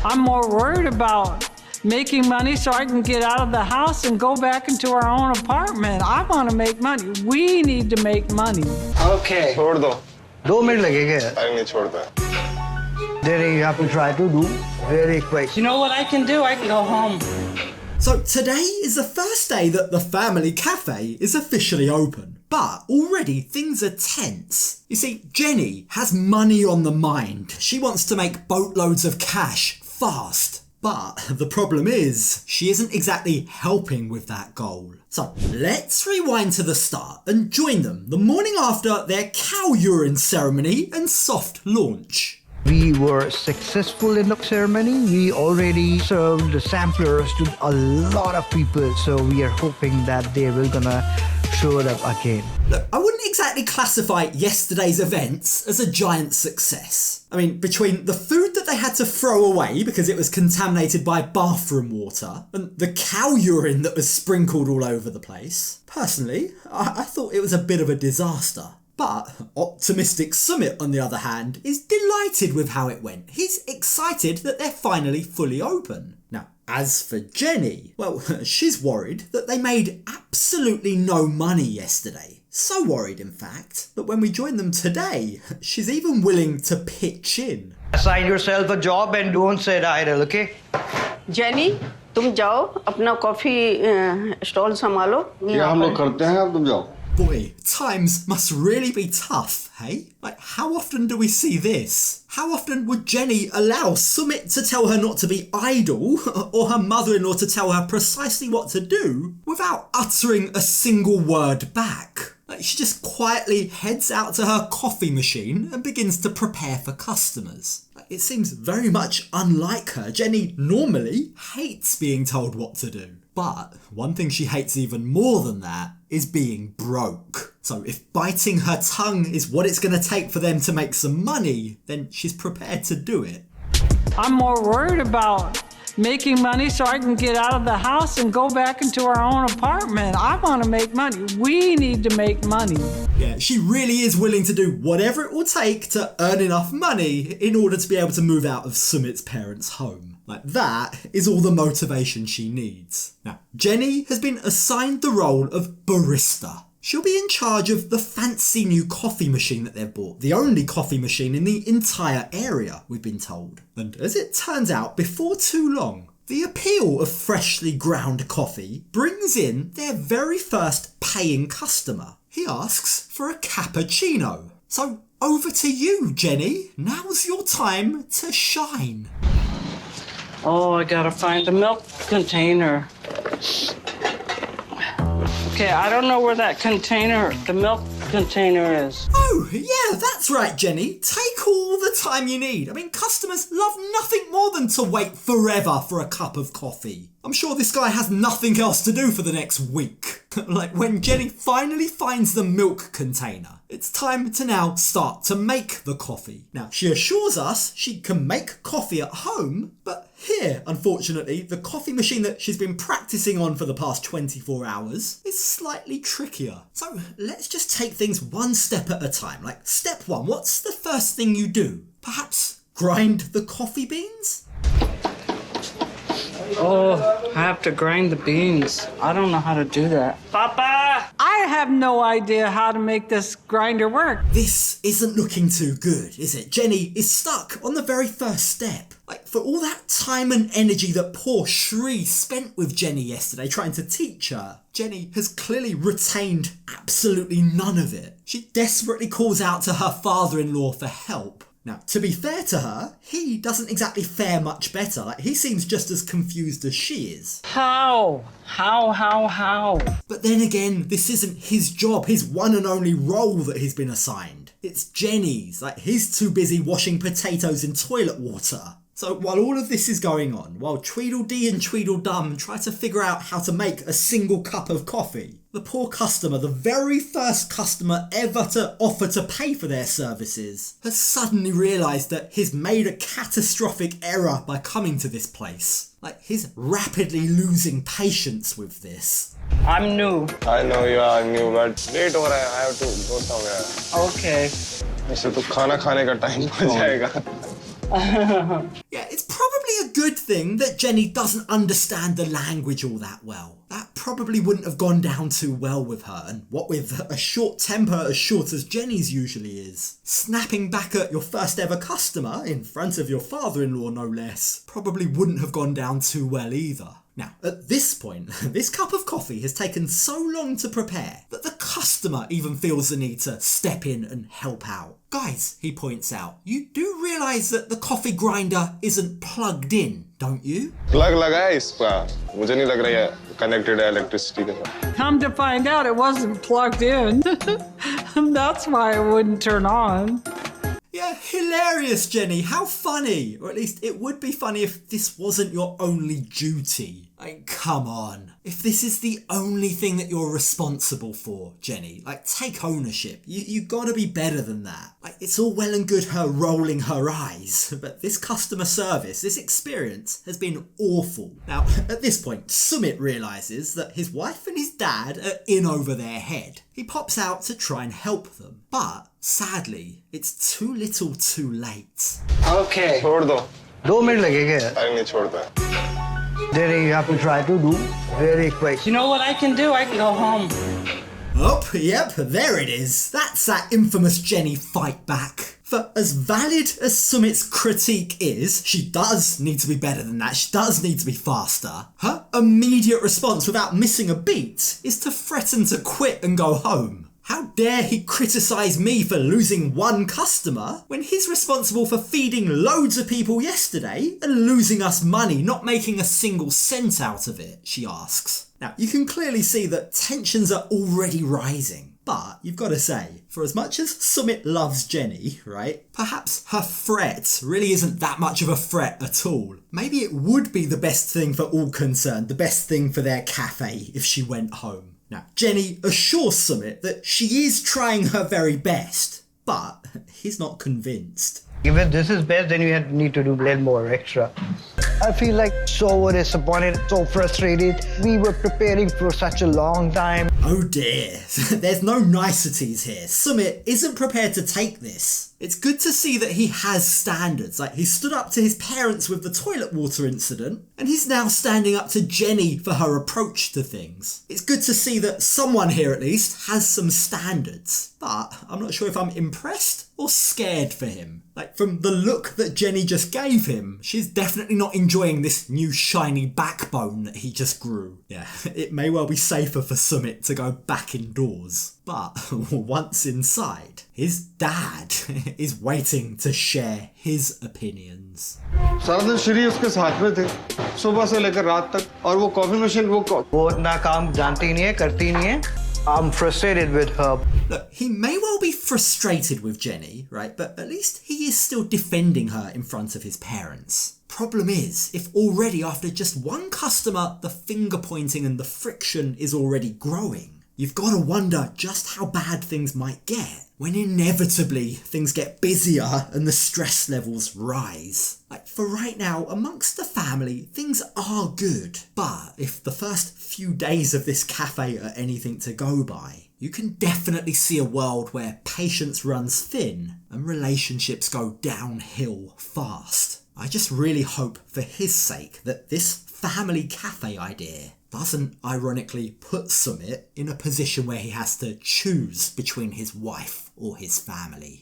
I'm more worried about making money so I can get out of the house and go back into our own apartment. I want to make money. We need to make money. Okay. छोड़ दो. 2 minute लगेंगे. अरे नहीं छोड़ता. Then you have to try to do very quick. You know what I can do? I can go home. So today is the first day that the family cafe is officially open. But already things are tense. You see, Jenny has money on the mind. She wants to make boatloads of cash fast. But the problem is, she isn't exactly helping with that goal. So let's rewind to the start and join them the morning after their cow urine ceremony and soft launch. We were successful in the ceremony. We already served the samplers to a lot of people. So we are hoping that they will gonna show it up again. Look, I wouldn't exactly classify yesterday's events as a giant success. I mean, between the food that they had to throw away because it was contaminated by bathroom water and the cow urine that was sprinkled all over the place, personally, I thought it was a bit of a disaster. But optimistic Sumit, on the other hand, is delighted with how it went. He's excited that they're finally fully open. Now, as for Jenny, well, she's worried that they made absolutely no money yesterday. So worried, in fact, that when we join them today, she's even willing to pitch in. Assign yourself a job and don't sit idle, okay? Jenny, तुम जाओ अपना coffee stall संभालो. ये हम लोग करते हैं, अब तुम जाओ. Boy, times must really be tough, hey? Like, how often do we see this? How often would Jenny allow Sumit to tell her not to be idle or her mother-in-law to tell her precisely what to do without uttering a single word back? Like, she just quietly heads out to her coffee machine and begins to prepare for customers. It seems very much unlike her. Jenny normally hates being told what to do. But one thing she hates even more than that is being broke. So if biting her tongue is what it's going to take for them to make some money, then she's prepared to do it. I'm more worried about making money so I can get out of the house and go back into our own apartment. I want to make money. We need to make money. Yeah, she really is willing to do whatever it will take to earn enough money in order to be able to move out of Sumit's parents' home. Like, that is all the motivation she needs. Now, Jenny has been assigned the role of barista. She'll be in charge of the fancy new coffee machine that they've bought, the only coffee machine in the entire area, we've been told. And as it turns out, before too long, the appeal of freshly ground coffee brings in their very first paying customer. He asks for a cappuccino. So over to you, Jenny. Now's your time to shine. Oh, I gotta find the milk container. Okay, I don't know where that container, the milk container is. Oh, yeah, that's right, Jenny. Take all the time you need. I mean, customers love nothing more than to wait forever for a cup of coffee. I'm sure this guy has nothing else to do for the next week. Like, when Jenny finally finds the milk container, it's time to now start to make the coffee. Now, she assures us she can make coffee at home, but here, unfortunately, the coffee machine that she's been practicing on for the past 24 hours is slightly trickier. So let's just take things one step at a time. Like, step one, what's the first thing you do? Perhaps grind the coffee beans? Oh, I have to grind the beans. I don't know how to do that. Papa! I have no idea how to make this grinder work. This isn't looking too good, is it? Jenny is stuck on the very first step. Like, for all that time and energy that poor Shri spent with Jenny yesterday trying to teach her, Jenny has clearly retained absolutely none of it. She desperately calls out to her father-in-law for help. Now, to be fair to her, he doesn't exactly fare much better. Like, he seems just as confused as she is. How? How? But then again, this isn't his job, his one and only role that he's been assigned. It's Jenny's. Like, he's too busy washing potatoes in toilet water. So while all of this is going on, while Tweedledee and Tweedledum try to figure out how to make a single cup of coffee, the poor customer, the very first customer ever to offer to pay for their services, has suddenly realised that he's made a catastrophic error by coming to this place. Like, he's rapidly losing patience with this. I'm new. I know you are new, but late हो रहा है. I have to go somewhere. Okay. ऐसे तो खाना खाने का time हो जाएगा. Yeah, it's probably a good thing that Jenny doesn't understand the language all that well. That probably wouldn't have gone down too well with her, and what with a short temper as short as Jenny's usually is. Snapping back at your first ever customer, in front of your father-in-law no less, probably wouldn't have gone down too well either. Now, at this point, this cup of coffee has taken so long to prepare that the customer even feels the need to step in and help out. Guys, he points out, you do realise that the coffee grinder isn't plugged in, don't you? Plug लगा है इसका मुझे नहीं लग रहा है connected है electricity के साथ Come to find out, it wasn't plugged in. That's why it wouldn't turn on. Yeah, hilarious, Jenny. How funny. Or at least it would be funny if this wasn't your only duty. Like, come on. If this is the only thing that you're responsible for, Jenny, like, take ownership. You gotta be better than that. Like, it's all well and good her rolling her eyes, but this customer service, this experience has been awful. Now, at this point, Sumit realises that his wife and his dad are in over their head. He pops out to try and help them, but sadly, it's too little too late. Okay. छोड़ दो 2 minute लगेंगे. अरे नहीं छोड़ता Then you have to try to do very quick. You know what I can do? I can go home. Oh, yep, there it is. That's that infamous Jenny fight back. For as valid as Sumit's critique is, she does need to be better than that. She does need to be faster. Her immediate response without missing a beat is to threaten to quit and go home. How dare he criticise me for losing one customer when he's responsible for feeding loads of people yesterday and losing us money, not making a single cent out of it, she asks. Now, you can clearly see that tensions are already rising. But you've got to say, for as much as Sumit loves Jenny, right, perhaps her fret really isn't that much of a fret at all. Maybe it would be the best thing for all concerned, the best thing for their cafe if she went home. Now, Jenny assures Sumit that she is trying her very best, but he's not convinced. If this is best, then you need to do a little more extra. I feel like so disappointed, so frustrated. We were preparing for such a long time. Oh dear, there's no niceties here. Sumit isn't prepared to take this. It's good to see that he has standards. Like, he stood up to his parents with the toilet water incident, and he's now standing up to Jenny for her approach to things. It's good to see that someone here at least has some standards, but I'm not sure if I'm impressed or scared for him. Like, from the look that Jenny just gave him, she's definitely not enjoying this new shiny backbone that he just grew. Yeah, it may well be safer for Sumit to go back indoors. But once inside, his dad is waiting to share his opinions. सारा दिन श्री उसके साथ में थे सुबह से लेकर रात तक और वो कॉफी मशीन वो इतना काम जानती नहीं है, करती नहीं है. I'm frustrated with her. Look, he may well be frustrated with Jenny, right? But at least he is still defending her in front of his parents. Problem is, if already after just one customer, the finger pointing and the friction is already growing, you've got to wonder just how bad things might get when inevitably things get busier and the stress levels rise. Like, for right now, amongst the family, things are good. But if the first few days of this cafe are anything to go by, you can definitely see a world where patience runs thin and relationships go downhill fast. I just really hope for his sake that this family cafe idea doesn't ironically put Sumit in a position where he has to choose between his wife or his family.